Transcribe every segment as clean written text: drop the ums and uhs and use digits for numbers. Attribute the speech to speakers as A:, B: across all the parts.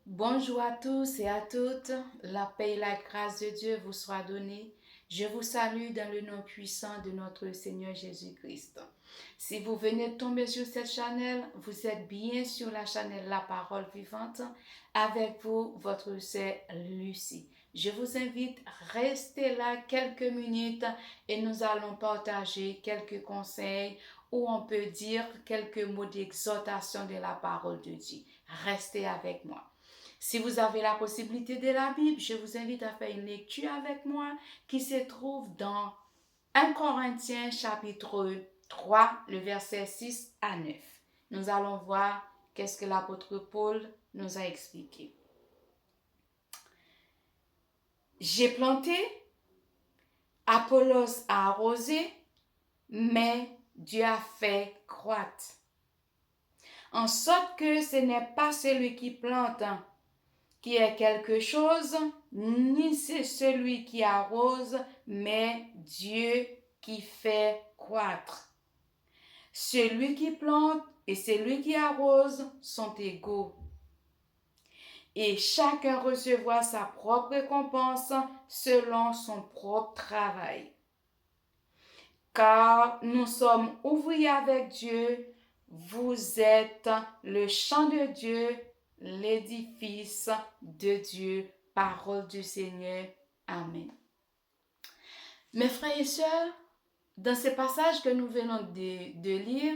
A: Bonjour à tous et à toutes, la paix et la grâce de Dieu vous soit donnée. Je vous salue dans le nom puissant de notre Seigneur Jésus-Christ. Si vous venez de tomber sur cette chaîne, vous êtes bien sur la chaîne La Parole Vivante. Avec vous, votre sœur Lucie. Je vous invite à rester là quelques minutes et nous allons partager quelques conseils ou on peut dire quelques mots d'exhortation de la parole de Dieu. Restez avec moi. Si vous avez la possibilité de la Bible, je vous invite à faire une lecture avec moi qui se trouve dans 1 Corinthiens chapitre 3, le verset 6 à 9. Nous allons voir qu'est-ce que l'apôtre Paul nous a expliqué. J'ai planté, Apollos a arrosé, mais Dieu a fait croître. En sorte que ce n'est pas celui qui plante qui est quelque chose, ni c'est celui qui arrose, mais Dieu qui fait croître. Celui qui plante et celui qui arrose sont égaux. Et chacun recevra sa propre récompense selon son propre travail. Car nous sommes ouvriers avec Dieu, vous êtes le champ de Dieu, l'édifice de Dieu, parole du Seigneur. Amen. Mes frères et sœurs, dans ce passage que nous venons de lire,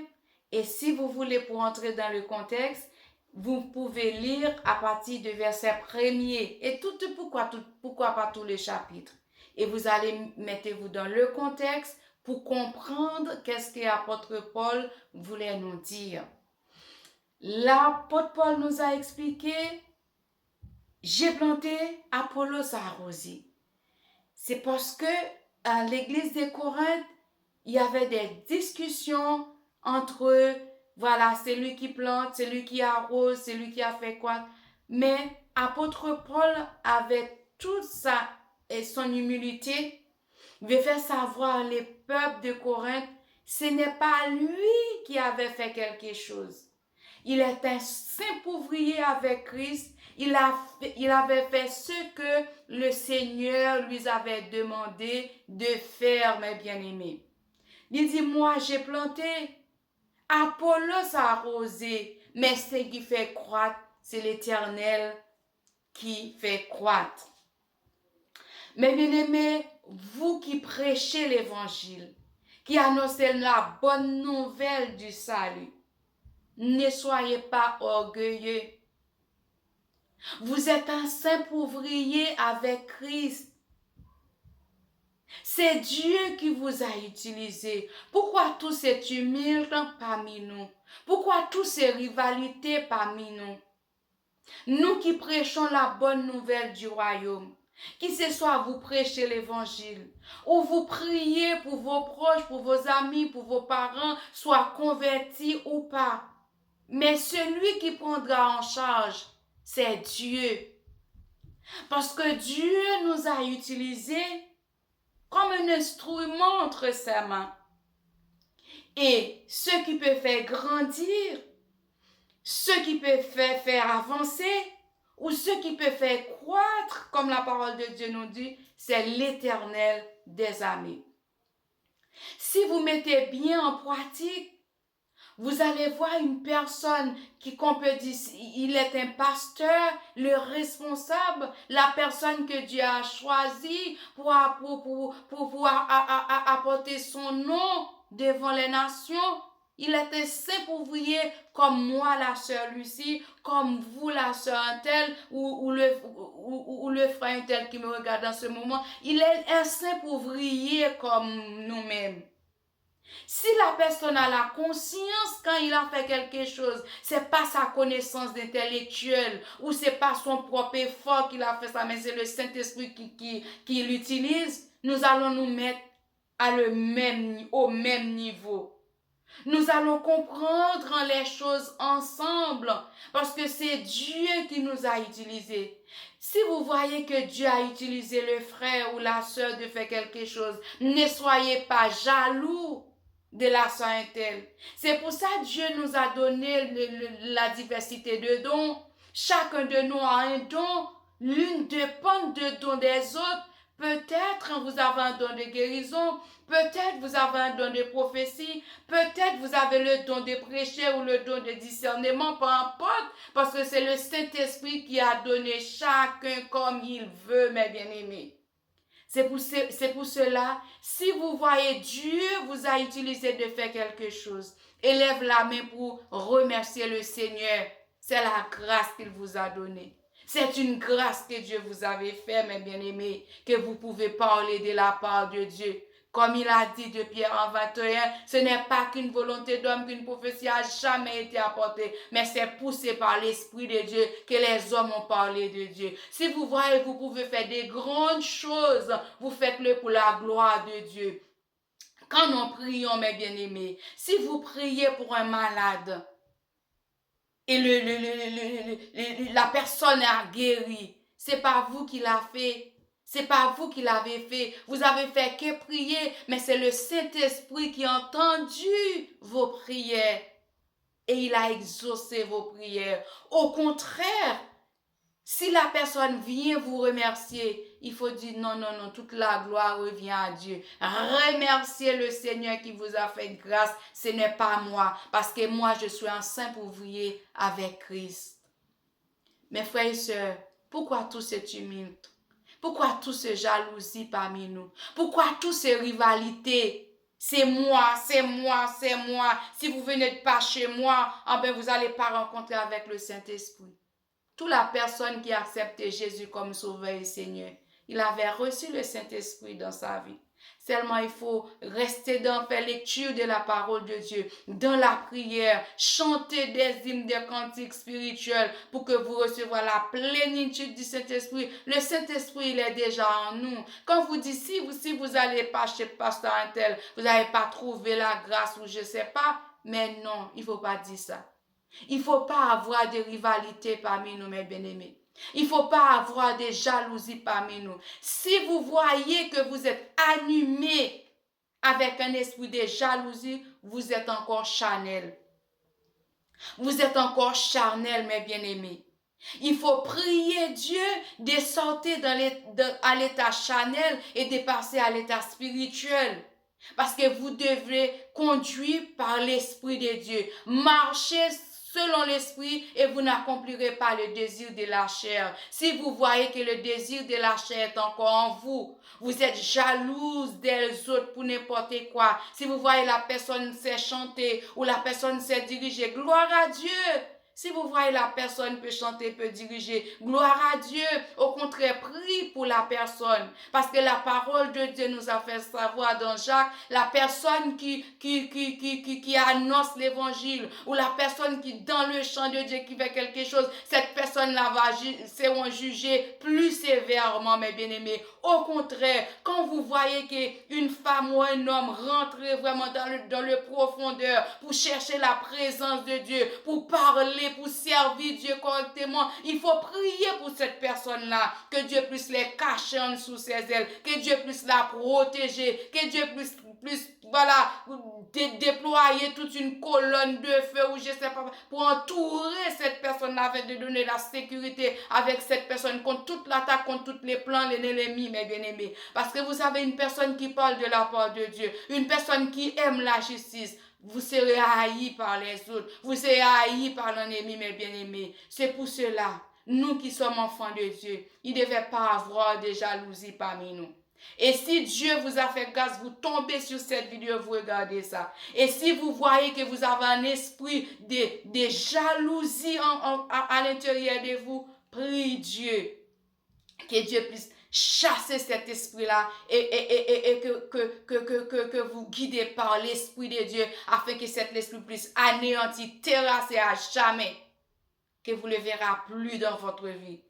A: et si vous voulez pour entrer dans le contexte, vous pouvez lire à partir du verset 1er et pourquoi pas tous les chapitres. Et vous allez mettez-vous dans le contexte pour comprendre qu'est-ce que l'apôtre Paul voulait nous dire. L'apôtre Paul nous a expliqué, j'ai planté, Apollos a arrosé. C'est parce que à l'église de Corinthe, il y avait des discussions entre, voilà, c'est lui qui plante, c'est lui qui arrose, c'est lui qui a fait quoi. Mais apôtre Paul, avec toute et son humilité, veut faire savoir les peuples de Corinthe, ce n'est pas lui qui avait fait quelque chose. Il est un simple ouvrier avec Christ. Il avait fait ce que le Seigneur lui avait demandé de faire, mes bien-aimés. Il dit, moi j'ai planté, Apollos a arrosé, mais ce qui fait croître, c'est l'Éternel qui fait croître. Mes bien-aimés, vous qui prêchez l'Évangile, qui annoncez la bonne nouvelle du salut, ne soyez pas orgueilleux. Vous êtes un simple ouvrier avec Christ. C'est Dieu qui vous a utilisé. Pourquoi tous ces tumultes parmi nous? Pourquoi toutes ces rivalités parmi nous? Nous qui prêchons la bonne nouvelle du royaume, qui ce soit vous prêchez l'évangile, ou vous priez pour vos proches, pour vos amis, pour vos parents, soient convertis ou pas. Mais celui qui prendra en charge, c'est Dieu. Parce que Dieu nous a utilisés comme un instrument entre ses mains. Et ce qui peut faire grandir, ce qui peut faire avancer, ou ce qui peut faire croître, comme la parole de Dieu nous dit, c'est l'Éternel des armées. Si vous mettez bien en pratique, vous allez voir une personne qu'on peut dire, il est un pasteur, le responsable, la personne que Dieu a choisie pour pouvoir apporter son nom devant les nations. Il est un simple ouvrier comme moi, la sœur Lucie, comme vous, la sœur Antel, ou le frère Antel qui me regarde en ce moment. Il est un simple ouvrier comme nous-mêmes. Si la personne a la conscience quand il a fait quelque chose, c'est pas sa connaissance intellectuelle ou c'est pas son propre effort qu'il a fait ça, mais c'est le Saint-Esprit qui l'utilise, nous allons nous mettre au même niveau. Nous allons comprendre les choses ensemble parce que c'est Dieu qui nous a utilisés. Si vous voyez que Dieu a utilisé le frère ou la sœur de faire quelque chose, ne soyez pas jaloux de la sainteté. C'est pour ça que Dieu nous a donné la diversité de dons. Chacun de nous a un don. L'une dépend de don des autres. Peut-être vous avez un don de guérison, peut-être vous avez un don de prophétie, peut-être vous avez le don de prêcher ou le don de discernement, peu importe, parce que c'est le Saint-Esprit qui a donné chacun comme il veut, mes bien-aimés. C'est pour cela, si vous voyez Dieu vous a utilisé de faire quelque chose, élève la main pour remercier le Seigneur. C'est la grâce qu'il vous a donnée. C'est une grâce que Dieu vous avait fait, mes bien-aimés, que vous pouvez parler de la part de Dieu. Comme il a dit de Pierre en 21, ce n'est pas qu'une volonté d'homme, qu'une prophétie a jamais été apportée, mais c'est poussé par l'Esprit de Dieu que les hommes ont parlé de Dieu. Si vous voyez, vous pouvez faire des grandes choses, vous faites-le pour la gloire de Dieu. Quand nous prions, mes bien-aimés, si vous priez pour un malade, et la personne a guéri. C'est pas vous qui l'a fait. C'est pas vous qui l'avez fait. Vous avez fait que prier, mais c'est le Saint-Esprit qui a entendu vos prières et il a exaucé vos prières. Au contraire, si la personne vient vous remercier, il faut dire non, non, non, toute la gloire revient à Dieu. Remerciez le Seigneur qui vous a fait grâce. Ce n'est pas moi, parce que moi, je suis un simple ouvrier avec Christ. Mes frères et sœurs, pourquoi tout ce tumulte? Pourquoi tout ce jalousie parmi nous? Pourquoi toutes ces rivalités? C'est moi, c'est moi, c'est moi. Si vous venez pas chez moi, ben vous n'allez pas rencontrer avec le Saint-Esprit. Toute la personne qui a accepté Jésus comme sauveur et Seigneur, il avait reçu le Saint-Esprit dans sa vie. Seulement, il faut rester dans la lecture de la parole de Dieu, dans la prière, chanter des hymnes, des cantiques spirituels pour que vous receviez la plénitude du Saint-Esprit. Le Saint-Esprit, il est déjà en nous. Quand vous dites, si vous allez pas chez pasteur un tel, vous n'allez pas trouver la grâce ou je sais pas, mais non, il faut pas dire ça. Il ne faut pas avoir de rivalité parmi nous, mes bien-aimés. Il ne faut pas avoir de jalousie parmi nous. Si vous voyez que vous êtes animé avec un esprit de jalousie, vous êtes encore charnel. Vous êtes encore charnel, mes bien-aimés. Il faut prier Dieu de sortir à l'état charnel et de passer à l'état spirituel. Parce que vous devez conduire par l'Esprit de Dieu. Marcher selon l'esprit et vous n'accomplirez pas le désir de la chair. Si vous voyez que le désir de la chair est encore en vous, vous êtes jalouse des autres pour n'importe quoi. Si vous voyez la personne sait chanter ou la personne sait diriger, gloire à Dieu. Si vous voyez la personne peut chanter, peut diriger, gloire à Dieu. Au contraire, prie pour la personne. Parce que la parole de Dieu nous a fait savoir dans Jacques, la personne qui annonce l'évangile ou la personne qui dans le champ de Dieu qui fait quelque chose, cette personne-là seront jugées plus sévèrement, mes bien-aimés. Au contraire, quand vous voyez qu'une femme ou un homme rentre vraiment dans le profondeur pour chercher la présence de Dieu, pour parler, pour servir Dieu correctement, il faut prier pour cette personne-là, que Dieu puisse les cacher en dessous ses ailes, que Dieu puisse la protéger, que Dieu puisse voilà, déployer toute une colonne de feu ou je sais pas, pour entourer cette personne-là, avec de donner la sécurité avec cette personne contre toute l'attaque, contre tous les plans, les ennemis, mes bien-aimés. Parce que vous avez une personne qui parle de la part de Dieu, une personne qui aime la justice, vous serez haïs par les autres. Vous serez haïs par l'ennemi, mes bien-aimés. C'est pour cela, nous qui sommes enfants de Dieu, il ne devait pas avoir de jalousie parmi nous. Et si Dieu vous a fait grâce, vous tombez sur cette vidéo, vous regardez ça. Et si vous voyez que vous avez un esprit de jalousie à l'intérieur de vous, priez Dieu. Que Dieu puisse chasser cet esprit-là et que vous guidez par l'Esprit de Dieu afin que cet esprit puisse anéantir, terrasser à jamais, que vous ne le verrez plus dans votre vie.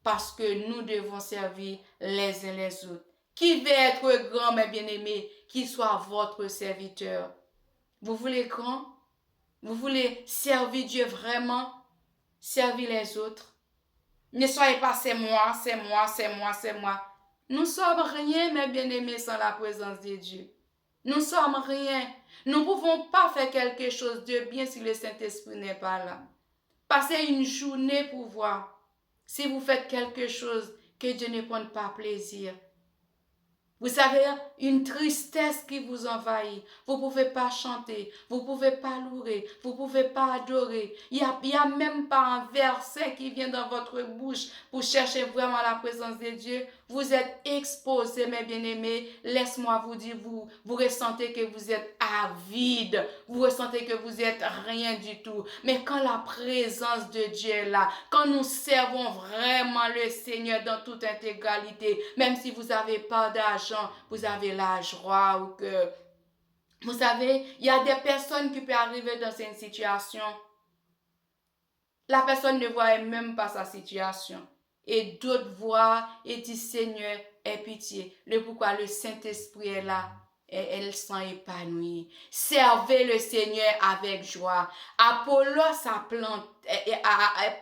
A: Parce que nous devons servir les uns les autres. Qui veut être grand, mes bien-aimés, qu'il soit votre serviteur. Vous voulez grand? Vous voulez servir Dieu vraiment? Servir les autres? Ne soyez pas c'est moi, c'est moi, c'est moi, c'est moi. Nous sommes rien, mes bien-aimés, sans la présence de Dieu. Nous sommes rien. Nous ne pouvons pas faire quelque chose de bien si le Saint-Esprit n'est pas là. Passez une journée pour voir si vous faites quelque chose que Dieu ne prenne pas plaisir. Vous savez, une tristesse qui vous envahit. Vous ne pouvez pas chanter, vous ne pouvez pas louer, vous ne pouvez pas adorer. Il y a même pas un verset qui vient dans votre bouche pour chercher vraiment la présence de Dieu. Vous êtes exposés, mes bien-aimés. Laisse-moi vous dire, vous ressentez que vous êtes avide. Vous ressentez que vous êtes rien du tout. Mais quand la présence de Dieu est là, quand nous servons vraiment le Seigneur dans toute intégralité, même si vous n'avez pas d'argent, vous avez la joie ou que... Vous savez, il y a des personnes qui peuvent arriver dans une situation. La personne ne voit même pas sa situation. Et d'autres voient et disent, Seigneur, aie pitié. Le pourquoi le Saint-Esprit est là. Et elles sont épanouies. Servez le Seigneur avec joie. Apollos a planté,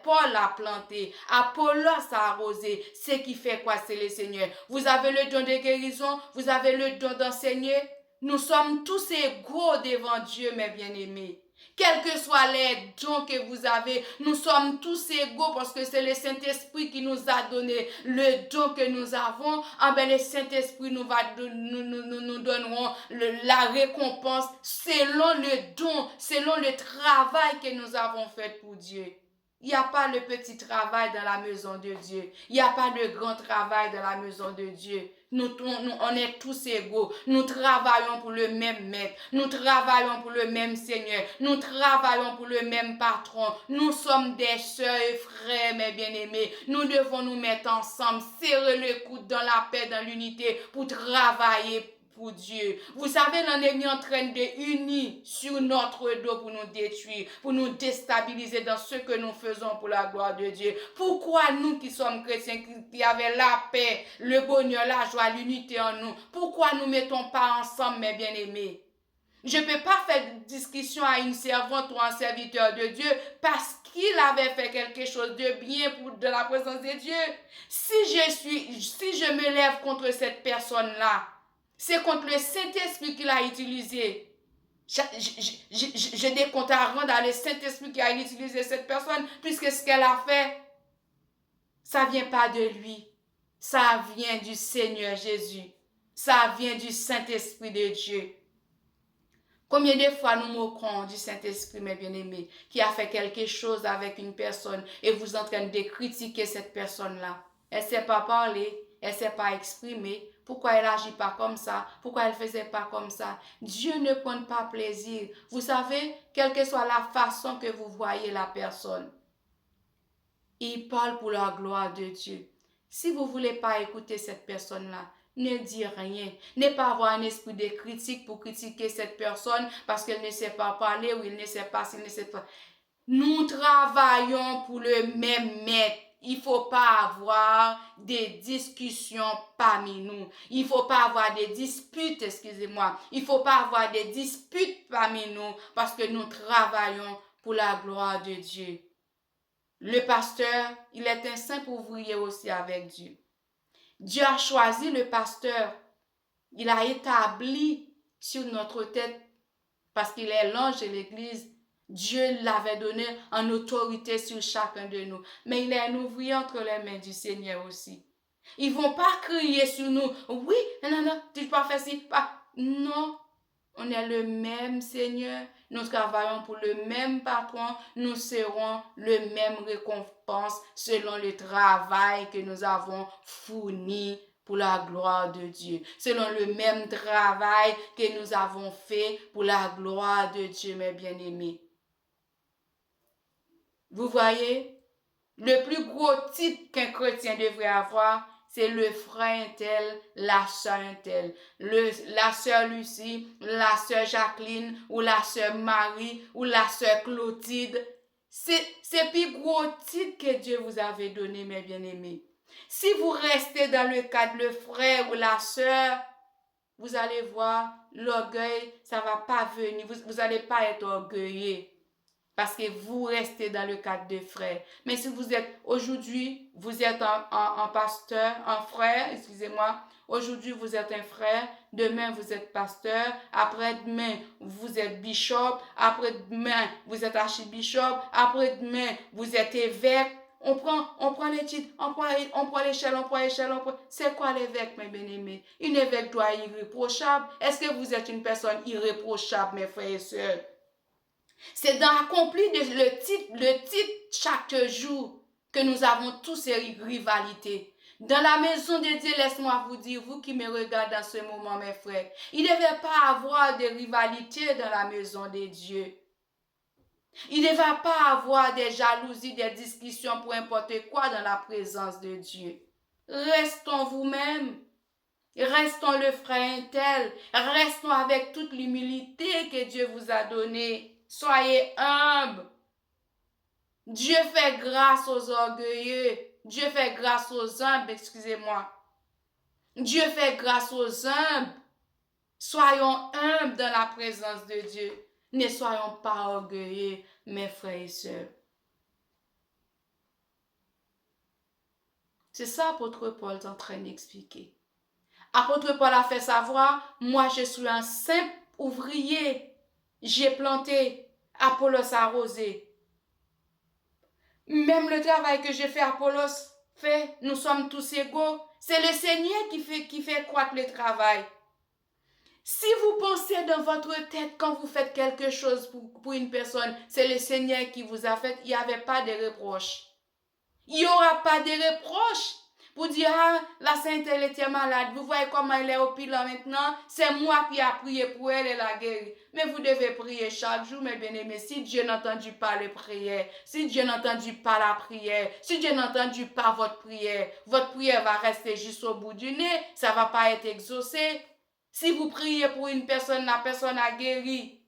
A: Paul a planté, Apollos a arrosé. Ce qui fait quoi, c'est le Seigneur. Vous avez le don de guérison, vous avez le don d'enseigner. Nous sommes tous égaux devant Dieu, mes bien-aimés. Quels que soient les dons que vous avez, nous sommes tous égaux parce que c'est le Saint-Esprit qui nous a donné le don que nous avons. Ah ben le Saint-Esprit nous donnerons la récompense selon le don, selon le travail que nous avons fait pour Dieu. Il n'y a pas le petit travail dans la maison de Dieu. Il n'y a pas de grand travail dans la maison de Dieu. On est tous égaux. Nous travaillons pour le même maître. Nous travaillons pour le même Seigneur. Nous travaillons pour le même patron. Nous sommes des sœurs et frères, mes bien-aimés. Nous devons nous mettre ensemble, serrer le coude dans la paix, dans l'unité, pour travailler pour Dieu. Vous savez, l'ennemi est en train de unir sur notre dos pour nous détruire, pour nous déstabiliser dans ce que nous faisons pour la gloire de Dieu. Pourquoi nous qui sommes chrétiens, qui avons la paix, le bonheur, la joie, l'unité en nous, pourquoi nous ne mettons pas ensemble, mes bien-aimés? Je ne peux pas faire discussion à une servante ou un serviteur de Dieu parce qu'il avait fait quelque chose de bien de la présence de Dieu. Si je me lève contre cette personne-là, c'est contre le Saint-Esprit qu'il a utilisé. J'ai des comptes à rendre à le Saint-Esprit qui a utilisé cette personne, puisque ce qu'elle a fait, ça ne vient pas de lui. Ça vient du Seigneur Jésus. Ça vient du Saint-Esprit de Dieu. Combien de fois nous moquons du Saint-Esprit, mes bien-aimés, qui a fait quelque chose avec une personne et vous êtes en train de critiquer cette personne-là. Elle ne sait pas parler, elle ne sait pas exprimer. Pourquoi elle n'agit pas comme ça? Pourquoi elle ne faisait pas comme ça? Dieu ne prend pas plaisir. Vous savez, quelle que soit la façon que vous voyez la personne, il parle pour la gloire de Dieu. Si vous ne voulez pas écouter cette personne-là, ne dis rien. Ne pas avoir un esprit de critique pour critiquer cette personne parce qu'elle ne sait pas parler ou il ne sait pas s'il ne sait pas. Nous travaillons pour le même maître. Il ne faut pas avoir des discussions parmi nous. Il ne faut pas avoir des disputes, excusez-moi. Il ne faut pas avoir des disputes parmi nous parce que nous travaillons pour la gloire de Dieu. Le pasteur, il est un simple ouvrier aussi avec Dieu. Dieu a choisi le pasteur. Il a établi sur notre tête parce qu'il est l'ange de l'Église. Dieu l'avait donné en autorité sur chacun de nous. Mais il est un ouvrier entre les mains du Seigneur aussi. Ils ne vont pas crier sur nous. Oui, non, tu ne peux pas faire ci. Pas. Non, on est le même Seigneur. Nous travaillons pour le même patron. Nous serons le même récompense selon le travail que nous avons fourni pour la gloire de Dieu. Selon le même travail que nous avons fait pour la gloire de Dieu, mes bien-aimés. Vous voyez, le plus gros titre qu'un chrétien devrait avoir, c'est le frère tel, la sœur tel, la sœur Lucie, la sœur Jacqueline, ou la sœur Marie, ou la sœur Clotilde. C'est le plus gros titre que Dieu vous avait donné, mes bien-aimés. Si vous restez dans le cadre le frère ou la sœur, vous allez voir, l'orgueil, ça ne va pas venir. Vous n'allez pas être orgueilleux. parce que vous restez dans le cadre de frère. Mais si vous êtes, aujourd'hui, vous êtes un pasteur, un frère, excusez-moi, aujourd'hui vous êtes un frère, demain vous êtes pasteur, après-demain vous êtes bishop, après-demain vous êtes archibishop, après-demain vous êtes évêque. On prend les titres, on prend l'échelle. C'est quoi l'évêque, mes bien-aimés? Une évêque doit être irréprochable. Est-ce que vous êtes une personne irréprochable, mes frères et sœurs? C'est d'accomplir le titre chaque jour que nous avons tous ces rivalités. Dans la maison de Dieu, laisse-moi vous dire, vous qui me regardez dans ce moment, mes frères, il ne devait pas avoir de rivalité dans la maison de Dieu. Il ne va pas avoir des jalousies, des discussions pour n'importe quoi dans la présence de Dieu. Restons vous-même. Restons le frère intel. Restons avec toute l'humilité que Dieu vous a donnée. Soyez humbles. Dieu fait grâce aux orgueilleux. Dieu fait grâce aux humbles, excusez-moi. Dieu fait grâce aux humbles. Soyons humbles dans la présence de Dieu. Ne soyons pas orgueilleux, mes frères et sœurs. C'est ça apôtre Paul est en train d'expliquer. Apôtre Paul a fait savoir, moi je suis un simple ouvrier. J'ai planté, Apollos a arrosé. Même le travail que j'ai fait, Apollos fait, nous sommes tous égaux. C'est le Seigneur qui fait croître le travail. Si vous pensez dans votre tête quand vous faites quelque chose pour une personne, c'est le Seigneur qui vous a fait, il n'y avait pas de reproche. Il n'y aura pas de reproche pour dire, ah, la sainte, elle était malade. Vous voyez comment elle est au pilote maintenant? C'est moi qui ai prié pour elle et la guérir. Mais vous devez prier chaque jour, mes bien-aimés. Si Dieu n'a entendu pas les prières, si Dieu n'a entendu pas la prière, si Dieu n'a entendu pas votre prière va rester juste au bout du nez. Ça ne va pas être exaucé. Si vous priez pour une personne, la personne a guéri.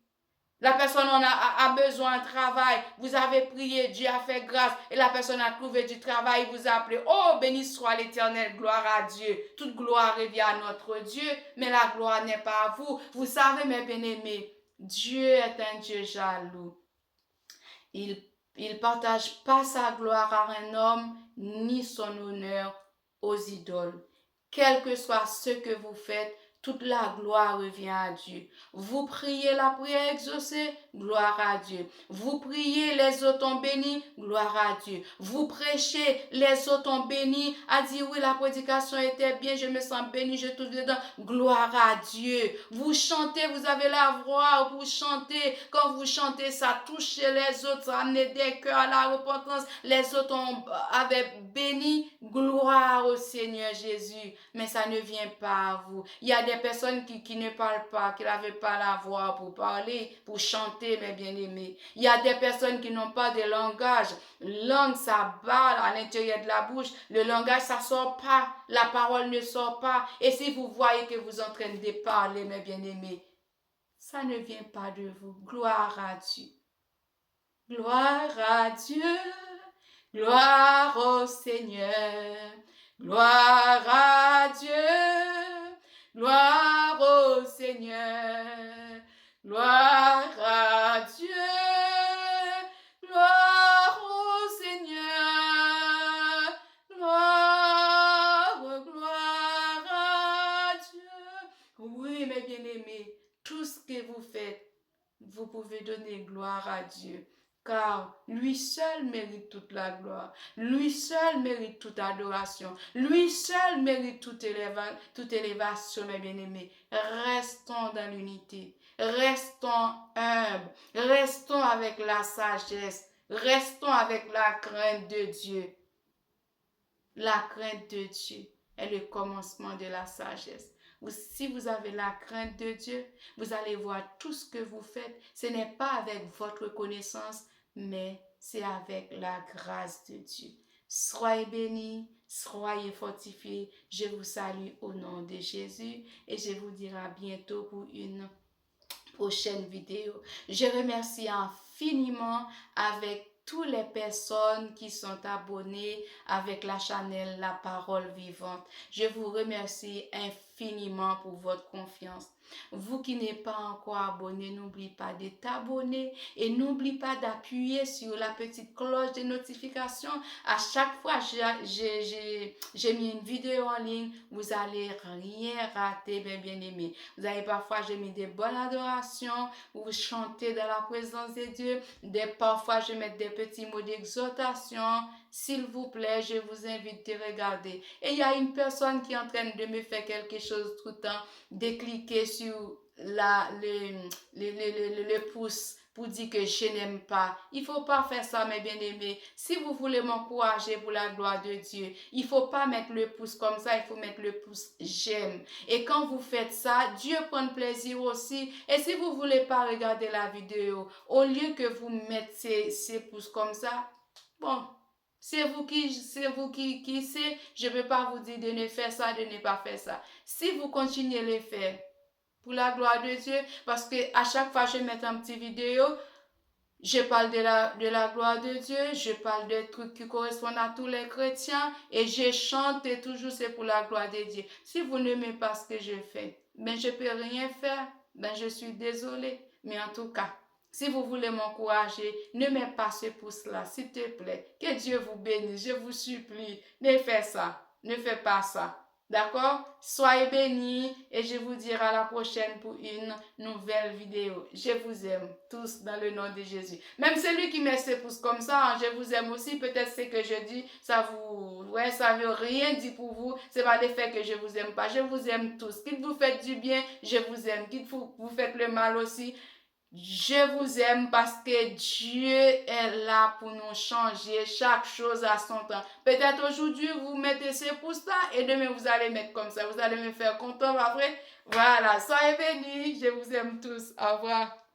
A: La personne a besoin de travail. Vous avez prié, Dieu a fait grâce et la personne a trouvé du travail. Vous a appelé. Oh, béni soit l'Éternel, gloire à Dieu. Toute gloire revient à notre Dieu, mais la gloire n'est pas à vous. Vous savez, mes bien-aimés, Dieu est un Dieu jaloux. Il partage pas sa gloire à un homme, ni son honneur aux idoles. Quel que soit ce que vous faites, toute la gloire revient à Dieu. Vous priez la prière exaucée, gloire à Dieu. Vous priez, les autres ont béni, gloire à Dieu. Vous prêchez, les autres ont béni, a dit oui, la prédication était bien, je me sens béni, je touche dedans, gloire à Dieu. Vous chantez, vous avez la voix, vous chantez, quand vous chantez, ça touche les autres, ça amène des cœurs à la repentance, les autres avaient béni, gloire au Seigneur Jésus, mais ça ne vient pas à vous. Il y a des personnes qui ne parlent pas, qui n'avaient pas la voix pour parler, pour chanter, mes bien-aimés. Il y a des personnes qui n'ont pas de langage. Langue, ça bat à l'intérieur de la bouche. Le langage, ça sort pas. La parole ne sort pas. Et si vous voyez que vous êtes en train de parler, mes bien-aimés, ça ne vient pas de vous. Gloire à Dieu. Gloire à Dieu. Gloire au Seigneur. Gloire à Dieu. Gloire au Seigneur, gloire à Dieu, gloire au Seigneur, gloire à Dieu. Oui, mes bien-aimés, tout ce que vous faites, vous pouvez donner gloire à Dieu. Car lui seul mérite toute la gloire. Lui seul mérite toute adoration. Lui seul mérite toute élévation, mes bien-aimés. Restons dans l'unité. Restons humbles. Restons avec la sagesse. Restons avec la crainte de Dieu. La crainte de Dieu est le commencement de la sagesse. Si vous avez la crainte de Dieu, vous allez voir tout ce que vous faites. Ce n'est pas avec votre connaissance, mais c'est avec la grâce de Dieu. Soyez bénis, soyez fortifiés. Je vous salue au nom de Jésus et je vous dirai à bientôt pour une prochaine vidéo. Je remercie infiniment avec toutes les personnes qui sont abonnées avec la chaîne La Parole Vivante. Je vous remercie infiniment pour votre confiance. Vous qui n'êtes pas encore abonné, n'oubliez pas de t'abonner et n'oublie pas d'appuyer sur la petite cloche de notification. À chaque fois que j'ai mis une vidéo en ligne, vous allez rien rater, mes bien-aimés. Vous avez parfois, j'ai mis des bonnes adorations, vous chantez dans la présence de Dieu. Parfois, je mets des petits mots d'exhortation. S'il vous plaît, je vous invite à regarder. Et il y a une personne qui est en train de me faire quelque chose tout le temps, de cliquer sur le pouce pour dire que je n'aime pas. Il ne faut pas faire ça, mes bien-aimés. Si vous voulez m'encourager pour la gloire de Dieu, il ne faut pas mettre le pouce comme ça, il faut mettre le pouce j'aime. Et quand vous faites ça, Dieu prend plaisir aussi. Et si vous ne voulez pas regarder la vidéo, au lieu que vous mettez ces pouces comme ça, bon, c'est vous qui sait, je ne peux pas vous dire de ne faire ça, de ne pas faire ça. Si vous continuez à le faire, pour la gloire de Dieu, parce que à chaque fois que je mets un petit vidéo, je parle de la gloire de Dieu, je parle de trucs qui correspondent à tous les chrétiens et je chante et toujours c'est pour la gloire de Dieu. Si vous n'aimez pas ce que je fais, ben je peux rien faire, ben je suis désolée. Mais en tout cas, si vous voulez m'encourager, ne mets pas ce pouce-là, s'il te plaît. Que Dieu vous bénisse, je vous supplie. Ne faites ça, ne faites pas ça. D'accord? Soyez bénis et je vous dirai à la prochaine pour une nouvelle vidéo. Je vous aime tous dans le nom de Jésus. Même celui qui met ses pouces comme ça, hein, je vous aime aussi. Peut-être ce que je dis, ça veut rien dire pour vous. C'est pas le fait que je vous aime pas. Je vous aime tous. Quitte vous faites du bien, je vous aime. Quitte vous faites le mal aussi, je vous aime parce que Dieu est là pour nous changer chaque chose à son temps. Peut-être aujourd'hui vous mettez ces pouces-là et demain vous allez mettre comme ça. Vous allez me faire content après. Voilà, soyez bénis. Je vous aime tous. Au revoir.